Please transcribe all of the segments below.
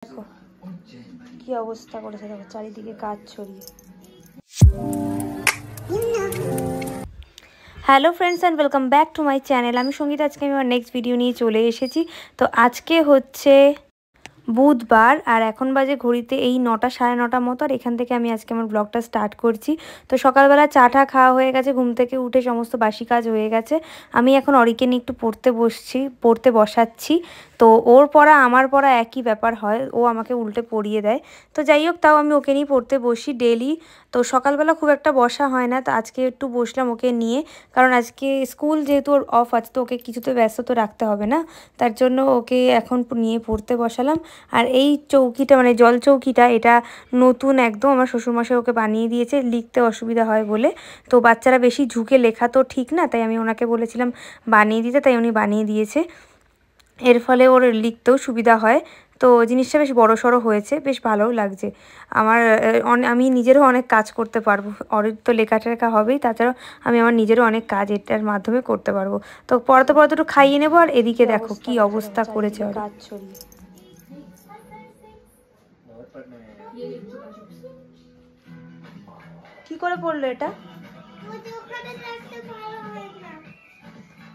দেখো কি অবস্থা করেছে, দেখো চারিদিকে গাছ ছড়িয়ে। Hello friends and welcome back to my channel. আমি সঙ্গীত। আজকে আমি আমার নেক্সট ভিডিও নিয়ে চলে এসেছি। তো আজকে হচ্ছে বুধবার আর এখন বাজে ঘড়িতে এই 9টা সাড়ে 9টার মতো। আর এখান থেকে আমি আজকে আমার ব্লগটা স্টার্ট করছি। তো সকালবেলা চাটা খাওয়া হয়ে গেছে, ঘুম থেকে উঠে সমস্ত বাসি কাজ হয়ে গেছে। আমি এখন অরিকে নিয়ে একটু পড়তে বসাচ্ছি। তো ওর পড়া আমার পড়া একই ব্যাপার হয়, ও আমাকে উল্টে পড়িয়ে দেয়। তো যাই হোক, তাও আমি ওকে নিয়ে পড়তে বসি ডেলি। তো সকালবেলা খুব একটা বসা হয় না, তো আজকে একটু বসলাম ওকে নিয়ে, কারণ আজকে স্কুল যেহেতু ওর অফ আছে তো ওকে কিছুতে ব্যস্ত তো রাখতে হবে না, তার জন্য ওকে এখন নিয়ে পড়তে বসালাম। আর এই চৌকিটা মানে জল চৌকিটা, এটা নতুন একদম, আমার শ্বশুরমশাই ওকে বানিয়ে দিয়েছে, লিখতে অসুবিধা হয় বলে। তো বাচ্চারা বেশি ঝুঁকে লেখা তো ঠিক না, তাই আমি ওনাকে বলেছিলাম বানিয়ে দিতে, তাই উনি বানিয়ে দিয়েছে। এর ফলে ওর লিখতেও সুবিধা হয়। তো জিনিসটা বেশ বড়সড় হয়েছে, বেশ ভালোও লাগছে আমার। আমি নিজেরও অনেক কাজ করতে পারবো, ওর তো লেখা টেখা হবেই, তাছাড়াও আমি আমার নিজেরও অনেক কাজ এটার মাধ্যমে করতে পারবো। তো পড়াতে পড়াতে একটু খাইয়ে নেবো। আর এদিকে দেখো কি অবস্থা করেছে ওর। কাজ ছড়িয়ে কি করে পড়লো এটা?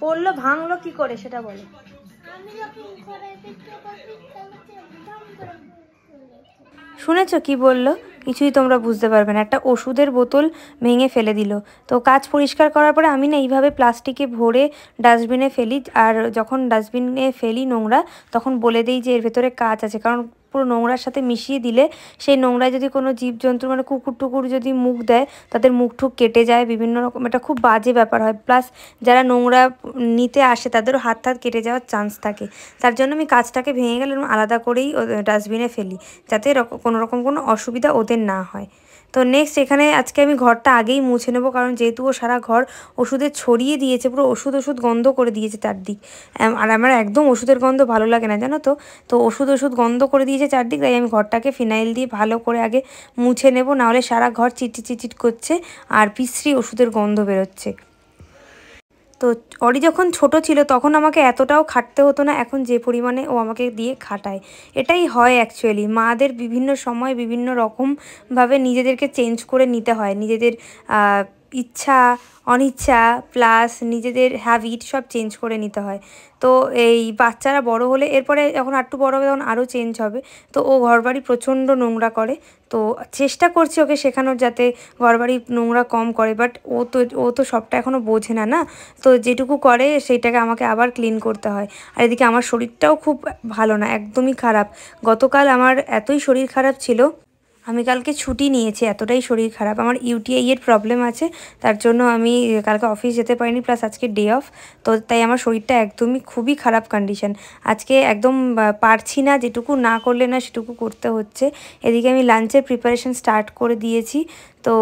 পড়লো ভাঙলো কি করে সেটা বলো। শুনেছো কি বললো? কিছুই তোমরা বুঝতে পারবে না। একটা ওষুধের বোতল ভেঙে ফেলে দিল। তো কাজ পরিষ্কার করার পরে আমি না এইভাবে প্লাস্টিকে ভরে ডাস্টবিনে ফেলি, আর যখন ডাস্টবিনে ফেলি নোংরা, তখন বলে দিই যে এর ভেতরে কাঁচ আছে, কারণ পুরো নোংরার সাথে মিশিয়ে দিলে সেই নোংরায় যদি কোনো জীবজন্তু মানে কুকুর টুকুর যদি মুখ দেয়, তাদের মুখ ঠুক কেটে যায়, বিভিন্ন রকম, এটা খুব বাজে ব্যাপার হয়। প্লাস যারা নোংরা নিতে আসে তাদেরও হাত কেটে যাওয়ার চান্স থাকে। তার জন্য আমি কাঁচটাকে ভেঙে গেলে আলাদা করেই ডাস্টবিনে ফেলি, যাতে কোনো রকম কোনো অসুবিধা ওদের না হয়। তো নেক্সট এখানে আজকে আমি ঘরটা আগেই মুছে নেবো, কারণ যেহেতু ও সারা ঘর ওষুধে ছড়িয়ে দিয়েছে, পুরো ওষুধ গন্ধ করে দিয়েছে চারদিক। আর আমার একদম ওষুধের গন্ধ ভালো লাগে না, জানো তো। তো ওষুধ গন্ধ করে দিয়েছে চারদিক, তাই আমি ঘরটাকে ফিনাইল দিয়ে ভালো করে আগে মুছে নেবো, নাহলে সারা ঘর চিটচিট করছে আর বিশ্রী ওষুধের গন্ধ বেরোচ্ছে। তো অরি যখন ছোট ছিল তখন আমাকে এতটাও খাটতে হতো না, এখন যে পরিমাণে ও আমাকে দিয়ে খাটায়। এটাই হয় অ্যাকচুয়ালি, মাদের বিভিন্ন সময় বিভিন্ন রকমভাবে নিজেদেরকে চেঞ্জ করে নিতে হয়, নিজেদের ইচ্ছা অনিচ্ছা প্লাস নিজেদের হ্যাবিট সব চেঞ্জ করে নিতে হয়। তো এই বাচ্চারা বড় হলে, এরপরে যখন একটু বড় হবে তখন আরও চেঞ্জ হবে। তো ও ঘরবাড়ি প্রচণ্ড নোংরা করে। তো চেষ্টা করছি ওকে শেখানোর যাতে ঘরবাড়ি নোংরা কম করে, বাট ও তো সবটা এখনও বোঝে না না। তো যেটুকু করে সেইটাকে আমাকে আবার ক্লিন করতে হয়। আর এদিকে আমার শরীরটাও খুব ভালো না, একদমই খারাপ। গতকাল আমার এতই শরীর খারাপ ছিল, আমি কালকে ছুটি নিয়েছি, এতটাই শরীর খারাপ। আমার ইউটিআই এর প্রবলেম আছে, তার জন্য আমি কালকে অফিস যেতে পারিনি, প্লাস আজকে ডে অফ। তো তাই আমার শরীরটা একদমই খুবই খারাপ কন্ডিশন। আজকে একদম পারছি না, যেটুকু না করলে না সেটুকু করতে হচ্ছে। এদিকে আমি লাঞ্চের প্রিপারেশন স্টার্ট করে দিয়েছি। তো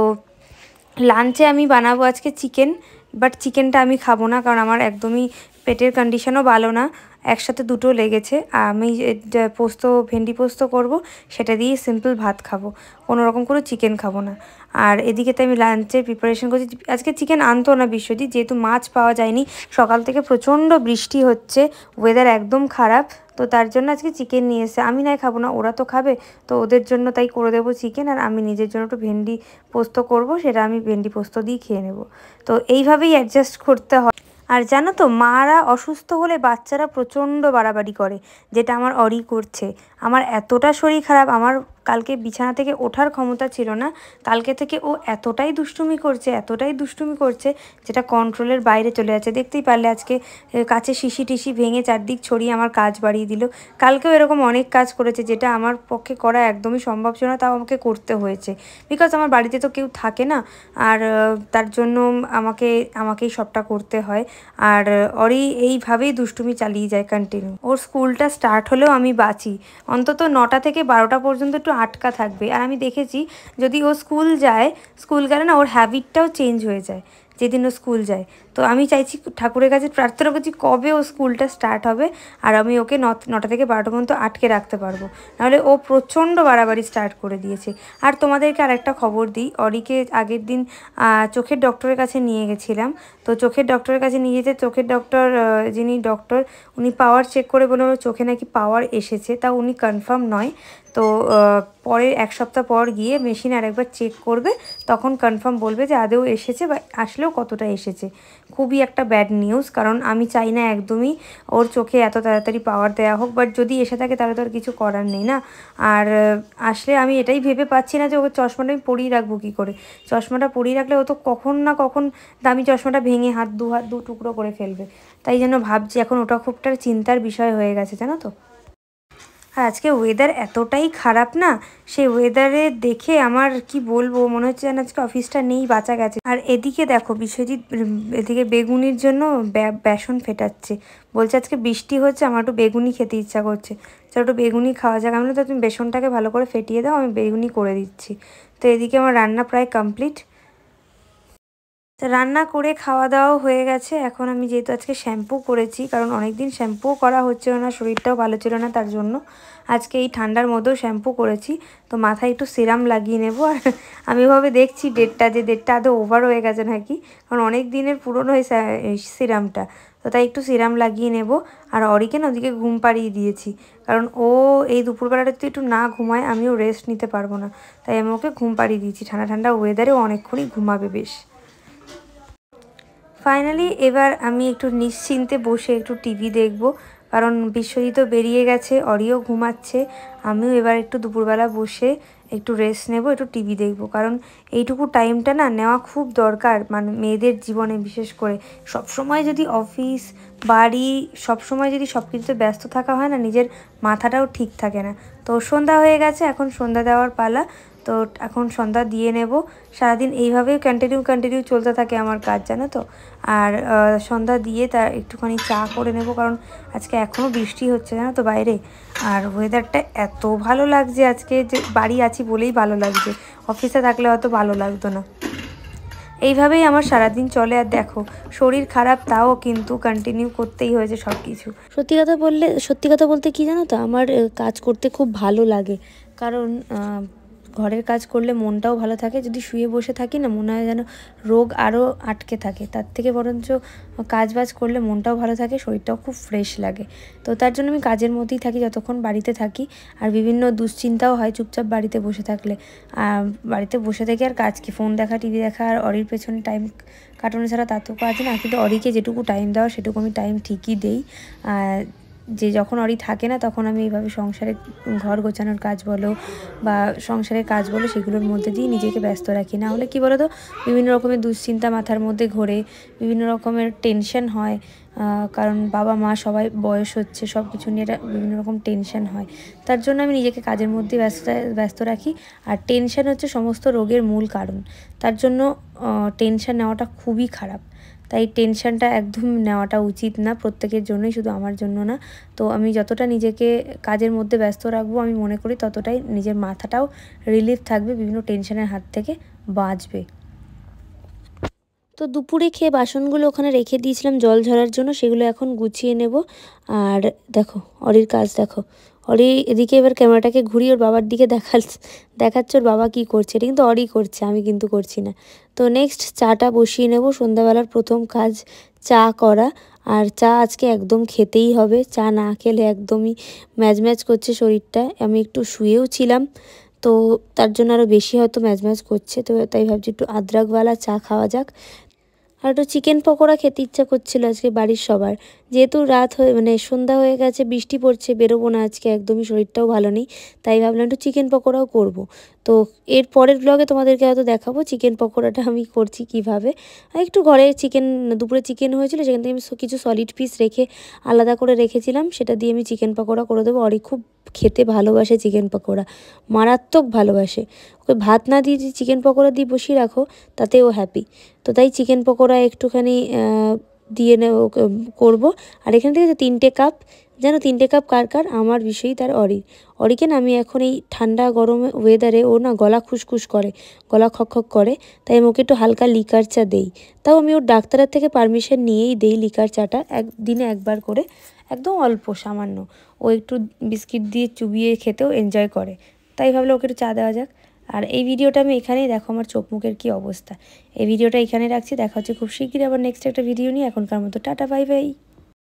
লাঞ্চে আমি বানাবো আজকে চিকেন, বাট চিকেনটা আমি খাবো না, কারণ আমার একদমই পেটের কন্ডিশনও ভালো না, একসাথে দুটো লেগেছে। আমি ভেন্ডি পোস্ত করব, সেটা দিয়ে সিম্পল ভাত খাবো, কোনো রকম করে চিকেন খাবো না। আর এদিকে তো আমি লাঞ্চের প্রিপারেশন করছি। আজকে চিকেন আনতো না বিশ্বজিৎ, যেহেতু মাছ পাওয়া যায়নি, সকাল থেকে প্রচণ্ড বৃষ্টি হচ্ছে, ওয়েদার একদম খারাপ। তো তার জন্য আজকে চিকেন নিয়ে এসে, আমি নাই খাবো না, ওরা তো খাবে, তো ওদের জন্য তাই করে দেবো চিকেন। আর আমি নিজের জন্য একটু ভেন্ডি পোস্ত করব, সেটা আমি ভেন্ডি পোস্ত দিয়ে খেয়ে নেব। তো এইভাবেই অ্যাডজাস্ট করতে হয়। আর জানো তো, মারা অসুস্থ হলে বাচ্চারা প্রচণ্ড বাড়াবাড়ি করে, যেটা আমার অরি করছে। আমার এতটা শরীর খারাপ, আমার কালকে বিছানা থেকে ওঠার ক্ষমতা ছিল না। কালকে থেকে ও এতটাই দুষ্টুমি করছে যেটা কন্ট্রোলের বাইরে চলে যাচ্ছে। দেখতেই পারলে আজকে কাচের শিশি টিসি ভেঙে চারদিক ছড়িয়ে আমার কাজ বাড়িয়ে দিল। কালকেও এরকম অনেক কাজ করেছে, যেটা আমার পক্ষে করা একদমই সম্ভব ছিল না, তাও আমাকে করতে হয়েছে, বিকজ আমার বাড়িতে তো কেউ থাকে না। আর তার জন্য আমাকেই সবটা করতে হয়। আর অরি এইভাবেই দুষ্টুমি চালিয়ে যায় কন্টিনিউ। ওর স্কুলটা স্টার্ট হলেও আমি বাঁচি, অন্তত 9টা থেকে 12টা পর্যন্ত একটু আটকা থাকবে। আর আমি দেখেছি যদি ও স্কুল গেলে না ওর হ্যাবিটটাও চেঞ্জ হয়ে যায়, যেদিন ও স্কুল যায়। তো আমি চাইছি, ঠাকুরের কাছে প্রার্থনা করছি কবে ও স্কুলটা স্টার্ট হবে আর আমি ওকে 9টা থেকে 12টা পর্যন্ত আটকে রাখতে পারবো। নাহলে ও প্রচণ্ড বাড়াবাড়ি স্টার্ট করে দিয়েছে। আর তোমাদেরকে আরেকটা খবর দিই, অরিকে আগের দিন চোখের ডক্টরের কাছে নিয়ে গেছিলাম। তো চোখের ডক্টরের কাছে নিয়ে যেতে চোখের ডক্টর, যিনি ডক্টর, উনি পাওয়ার চেক করে বললেন ওর চোখে নাকি পাওয়ার এসেছে, তাও উনি কনফার্ম নয়। তো পরে 1 সপ্তাহ পর গিয়ে মেশিন আরেকবার চেক করবে, তখন কনফার্ম বলবে যে আদৌ এসেছে বা আসলেও কতটা এসেছে। খুবই একটা ব্যাড নিউজ, কারণ আমি চাই না একদমই ওর চোখে এত তাড়াতাড়ি পাওয়ার দেওয়া হোক, বাট যদি এসে থাকে তাহলে তো আর কিছু করার নেই না। আর আসলে আমি এটাই ভেবে পাচ্ছি না যে ওকে চশমাটা আমি পরিয়ে রাখবো কী করে। চশমাটা পরিয়ে রাখলে ও তো কখন না কখন দামি চশমাটা ভেঙে দু হাত দু টুকরো করে ফেলবে। তাই জন্য ভাবছি, এখন ওটা খুব একটা চিন্তার বিষয় হয়ে গেছে, জানো তো। আর আজকে ওয়েদার এতটাই খারাপ না, সেই ওয়েদারে দেখে আমার কি বলবো, মনে হচ্ছে যেন আজকে অফিসটা নেই, বাঁচা গেছে। আর এদিকে দেখো বিশ্বজিৎ এদিকে বেগুনির জন্য বেসন ফেটাচ্ছে, বলছে আজকে বৃষ্টি হচ্ছে, আমার একটু বেগুনি খেতে ইচ্ছা করছে, চলো একটু বেগুনি খাওয়া যাক। আমি তো তুমি বেসনটাকে ভালো করে ফেটিয়ে দাও, আমি বেগুনি করে দিচ্ছি। তো এদিকে আমার রান্না প্রায় কমপ্লিট। তো রান্না করে খাওয়া দাওয়াও হয়ে গেছে। এখন আমি যেহেতু আজকে শ্যাম্পু করেছি, কারণ অনেক দিন শ্যাম্পুও করা হচ্ছিল না, শরীরটাও ভালো ছিল না, তার জন্য আজকে এই ঠান্ডার মধ্যেও শ্যাম্পু করেছি। তো মাথায় একটু সিরাম লাগিয়ে নেব। আর আমি ভাবে দেখছি ডেটটা আদৌ ওভার হয়ে গেছে নাকি, কারণ অনেক দিনের পুরনো এই সিরামটা। তো তাই একটু সিরাম লাগিয়ে নেব। আর অরিকে না ওদিকে ঘুম পাড়িয়ে দিয়েছি, কারণ ও এই দুপুরবেলাটা যদি একটু না ঘুমায় আমিও রেস্ট নিতে পারবো না, তাই আমি ওকে ঘুম পাড়িয়ে দিয়েছি। ঠান্ডা ঠান্ডা ওয়েদারে অনেকক্ষণই ঘুমাবে বেশ। ফাইনালি এবার আমি একটু নিশ্চিন্তে বসে একটু টিভি দেখব, কারণ বিশ্বজিৎ তো বেরিয়ে গেছে, অরিও ঘুমাচ্ছে, আমিও এবার একটু দুপুরবেলা বসে একটু রেস্ট নেব, একটু টিভি দেখব। কারণ এইটুকু টাইমটা না নেওয়া খুব দরকার, মানে মেয়েদের জীবনে বিশেষ করে। সবসময় যদি অফিস বাড়ি সবসময় যদি সব কিছুতে ব্যস্ত থাকা হয় না, নিজের মাথাটাও ঠিক থাকে না। তো সন্ধ্যা হয়ে গেছে, এখন সন্ধ্যা দেওয়ার পালা। তো এখন সন্ধ্যা দিয়ে নেব। সারাদিন এইভাবেই কন্টিনিউ চলতে থাকে আমার কাজ, জানো তো। আর সন্ধ্যা দিয়ে তার একটুখানি চা করে নেব, কারণ আজকে এখনও বৃষ্টি হচ্ছে, জানো তো বাইরে। আর ওয়েদারটা এত ভালো লাগছে আজকে, যে বাড়ি আছি বলেই ভালো লাগছে, অফিসে থাকলে অত ভালো লাগতো না। এইভাবেই আমার সারাদিন চলে। আর দেখো শরীর খারাপ, তাও কিন্তু কন্টিনিউ করতেই হয়েছে সব কিছু। সত্যি কথা বলতে কি জানো তো, আমার কাজ করতে খুব ভালো লাগে, কারণ ঘরের কাজ করলে মনটাও ভালো থাকে। যদি শুয়ে বসে থাকি না, মনে হয় যেন রোগ আরও আটকে থাকে, তার থেকে বরঞ্চ কাজ বাজ করলে মনটাও ভালো থাকে, শরীরটাও খুব ফ্রেশ লাগে। তো তার জন্য আমি কাজের মধ্যেই থাকি যতক্ষণ বাড়িতে থাকি। আর বিভিন্ন দুশ্চিন্তাও হয় চুপচাপ বাড়িতে বসে থাকলে। বাড়িতে বসে থেকে আর কাজ কি, ফোন দেখা, টিভি দেখা আর অরির পেছনে টাইম কাটানো ছাড়া তার তো কাজ না। কিন্তু অরিকে যেটুকু টাইম দেওয়া সেটুকু আমি টাইম ঠিকই দেই। যে যখন অরি থাকে না, তখন আমি এইভাবে সংসারে ঘর গোছানোর কাজ বলো বা সংসারের কাজ বলো, সেগুলোর মধ্যে দিয়ে নিজেকে ব্যস্ত রাখি। না হলে কী বলো তো, বিভিন্ন রকমের দুশ্চিন্তা মাথার মধ্যে ঘোরে, বিভিন্ন রকমের টেনশন হয়, কারণ বাবা মা সবাই বয়স হচ্ছে, সব কিছু নিয়ে বিভিন্ন রকম টেনশন হয়। তার জন্য আমি নিজেকে কাজের মধ্যে ব্যস্ত রাখি। আর টেনশন হচ্ছে সমস্ত রোগের মূল কারণ, তার জন্য টেনশন নেওয়াটা খুবই খারাপ। তাই টেনশনটা একদম নেওয়াটা উচিত না প্রত্যেকের জন্যই, শুধু আমার জন্য না। তো আমি যতটা নিজেকে কাজের মধ্যে ব্যস্ত রাখবো, আমি মনে করি ততটাই নিজের মাথাটাও রিলিফ থাকবে, বিভিন্ন টেনশনের হাত থেকে বাঁচবে। তো দুপুরে খেয়ে বাসনগুলো ওখানে রেখে দিয়েছিলাম জল ঝরার জন্য, সেগুলো এখন গুছিয়ে নেব। আর দেখো অরির কাজ দেখো, অরি এদিকে এবার ক্যামেরাটাকে ঘুরিয়ে ওর বাবার দিকে দেখাচ্ছে ওর বাবা কী করছে। এটা কিন্তু অরি করছে, আমি কিন্তু করছি না। তো নেক্সট চাটা বসিয়ে নেব, সন্ধ্যাবেলার প্রথম কাজ চা করা। আর চা আজকে একদম খেতেই হবে, চা না খেলে একদমই ম্যাজ করছে শরীরটা। আমি একটু শুয়েও ছিলাম, তো তার জন্য আরও বেশি হয়তো ম্যাজ করছে। তো তাই ভাবছি একটু আদ্রাকওয়ালা চা খাওয়া যাক। আর একটু চিকেন পকোড়া খেতে ইচ্ছা করছিলো আজকে বাড়ির সবার, যেহেতু রাত হয়ে মানে সন্ধ্যা হয়ে গেছে, বৃষ্টি পড়ছে, বেরোবো না আজকে, একদমই শরীরটাও ভালো নেই, তাই ভাবলাম একটু চিকেন পকোড়াও করব। তো এর পরের ব্লগে তোমাদেরকে হয়তো দেখাবো চিকেন পকোড়াটা আমি করছি কিভাবে। আর একটু ঘরে দুপুরে চিকেন হয়েছিল, সেখান থেকে আমি কিছু সলিড পিস রেখে আলাদা করে রেখেছিলাম, সেটা দিয়ে আমি চিকেন পকোড়া করে দেবো। অরি খুব খেতে ভালোবাসে চিকেন পকোড়া, মারাত্মক ভালোবাসে। ওকে ভাত না দিয়ে যদি চিকেন পকোড়া দিয়ে বসিয়ে রাখো, তাতে ও হ্যাপি। তো তাই চিকেন পকোড়া একটুখানি দিয়ে করবো। আর এখান থেকে 3টে কাপ যেন 3টে কাপ কার কার, আমার বিষয়ই তার অরির। অরিকে না আমি এখন এই ঠান্ডা গরম ওয়েদারে ও না গলা খুসখুস করে, গলা খকখক করে, তাই আমি ওকে একটু হালকা লিকার চা দেই। তাও আমি ওর ডাক্তারের থেকে পারমিশন নিয়েই দেই লিকার চাটা, দিনে একবার করে, একদম অল্প সামান্য। ও একটু বিস্কিট দিয়ে চুবিয়ে খেতেও এনজয় করে, তাই ভাবলে ওকে একটু চা দেওয়া যাক। আর এই ভিডিওটা আমি এখানেই, দেখো আমার চোখ মুখের কী অবস্থা। এই ভিডিওটা এখানে রাখছি, দেখা হচ্ছে খুব শিগগিরই আবার নেক্সট একটা ভিডিও নিয়ে। এখনকার মতো টাটা, বাই বাই।